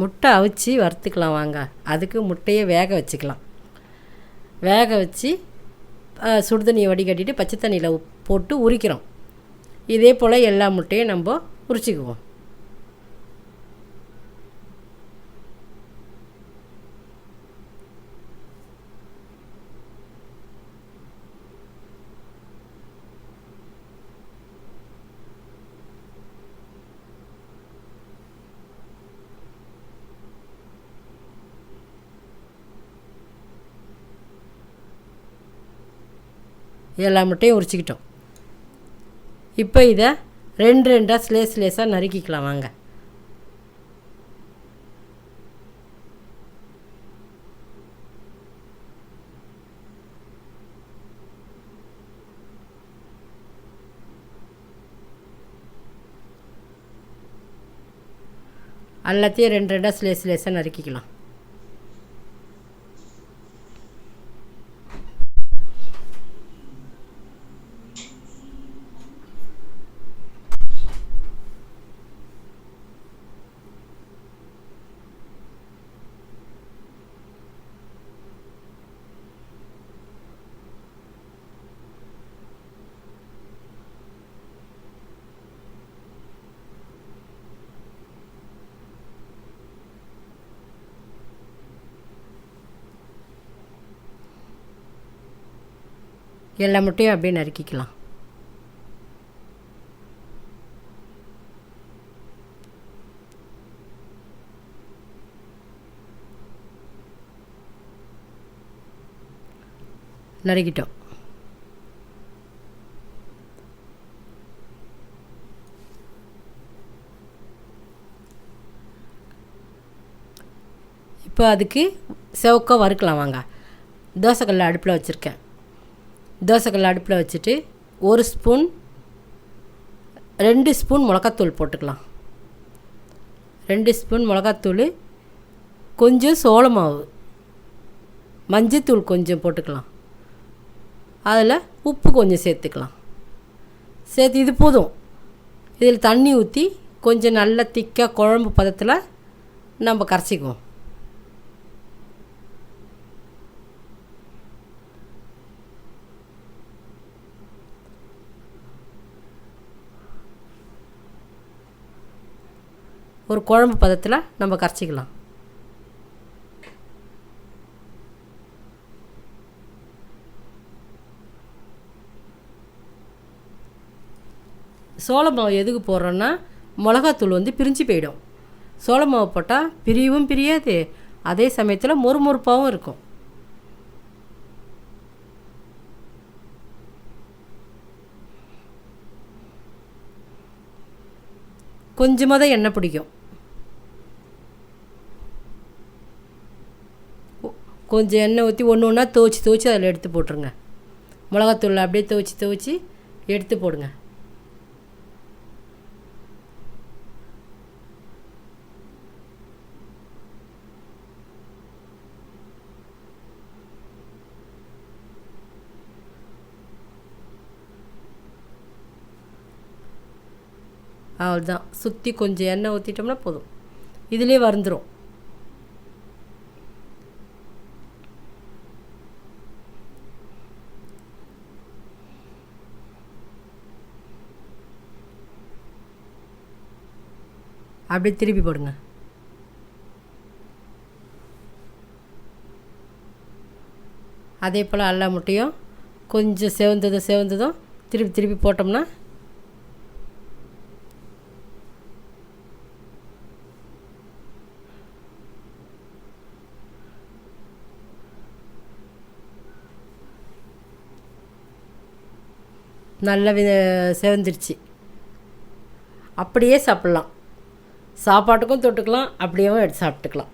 முட்டை அவிச்சு வறுத்துக்கலாம் வாங்க. அதுக்கு முட்டையை வேக வச்சுக்கலாம். வேக வச்சு சுடுதண்ணியை வடிகட்டிட்டு பச்சை தண்ணியில் போட்டு உரிக்கிறோம். இதே போல் எல்லா முட்டையும் நம்ம உரிச்சிக்குவோம். எல்லா முட்டையும் உரிச்சிக்கிட்டோம். இப்போ இதை ரெண்டாக ஸ்லேஸாக நறுக்கிக்கலாம் வாங்க. எல்லாத்தையும் ரெண்டாக ஸ்லேஸாக நறுக்கிக்கலாம். எல்லா முட்டையும் அப்படியே நறுக்கிக்கலாம். நறுக்கிட்டோம். இப்போ அதுக்கு செவக்க வறுக்கலாம் வாங்க. தோசைக்கல்லை அடுப்பில் வச்சுருக்கேன். தோசைக்கல்லை அடுப்பில் வச்சுட்டு 1 ஸ்பூன் 2 ஸ்பூன் மிளகாத்தூள் போட்டுக்கலாம். 2 ஸ்பூன் மிளகாத்தூள், கொஞ்சம் சோள மாவு, மஞ்சத்தூள் கொஞ்சம் போட்டுக்கலாம். அதில் உப்பு கொஞ்சம் சேர்த்துக்கலாம். சேர்த்து இது போதும். இதில் தண்ணி ஊற்றி கொஞ்சம் நல்லா திக்காக குழம்பு பதத்தில் நம்ம கரைச்சிக்குவோம். ஒரு குழம்பு பதத்தில் நம்ம கரைச்சிக்கலாம். சோள மாவு எதுக்கு போடுறோன்னா மிளகாத்தூள் பிரிஞ்சு போயிடும். சோள மாவு போட்டால் பிரியவும் பிரியாது, அதே சமயத்தில் மொறுமொறுப்பாகவும் இருக்கும். கொஞ்சமாக தான் எண்ணெய் பிடிக்கும். கொஞ்சம் எண்ணெய் ஊற்றி ஒன்றா துவச்சி அதில் எடுத்து போட்டுருங்க. மிளகாத்தூள் அப்படியே துவச்சி எடுத்து போடுங்க. அவ்வளோதான். சுற்றி கொஞ்சம் எண்ணெய் ஊற்றிட்டோம்னா போதும். இதிலே வறுந்துடும். அப்படியே திருப்பி போடுங்க. அதே போல் எல்லா முட்டையும் கொஞ்சம் செவந்ததும் திருப்பி போட்டோம்னா நல்லா செவந்துருச்சு. அப்படியே சாப்பிட்லாம். சாப்பாட்டுக்கும் தொட்டுக்கலாம், அப்படியேவும் எடுத்து சாப்பிட்டுக்கலாம்.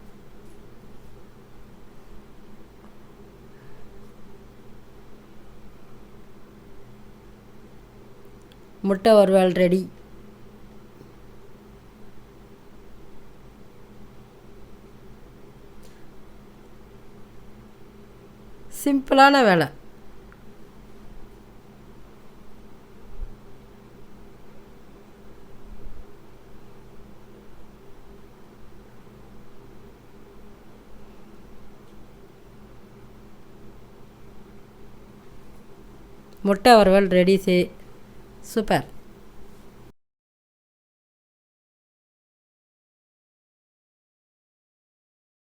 முட்டை வறுவல் ரெடி. சிம்பிளான வேலை. முட்டை வறுவல் ரெடி சூப்பர்.